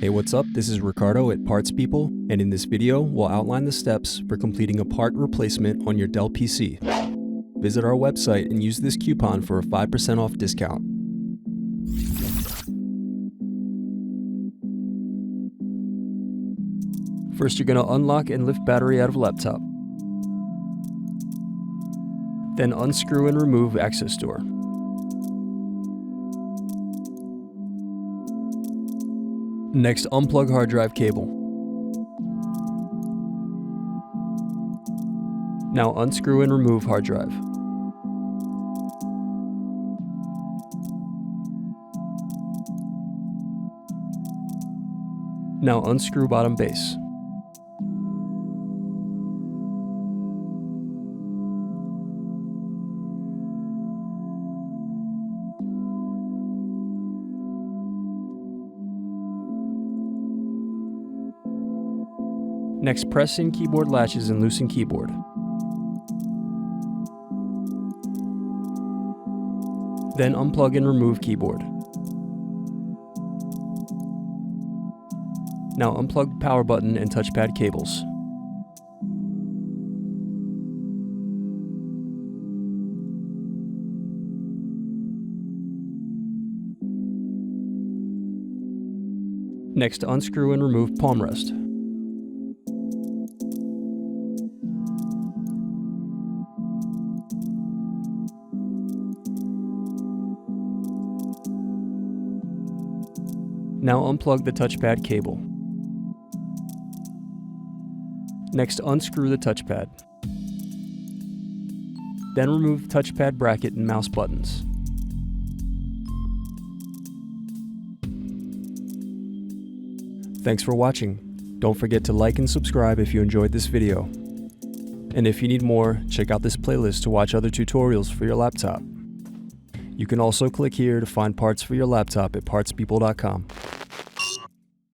Hey, what's up? This is Ricardo at Parts People, and in this video, we'll outline the steps for completing a part replacement on your Dell PC. Visit our website and use this coupon for a 5% off discount. First, you're going to unlock and lift battery out of laptop. Then unscrew and remove access door. Next, unplug hard drive cable. Now unscrew and remove hard drive. Now unscrew bottom base. Next, press in keyboard latches and loosen keyboard. Then unplug and remove keyboard. Now unplug power button and touchpad cables. Next, unscrew and remove palmrest. Now unplug the touchpad cable. Next, unscrew the touchpad. Then remove touchpad bracket and mouse buttons. Thanks for watching. Don't forget to like and subscribe if you enjoyed this video. And if you need more, check out this playlist to watch other tutorials for your laptop. You can also click here to find parts for your laptop at partspeople.com.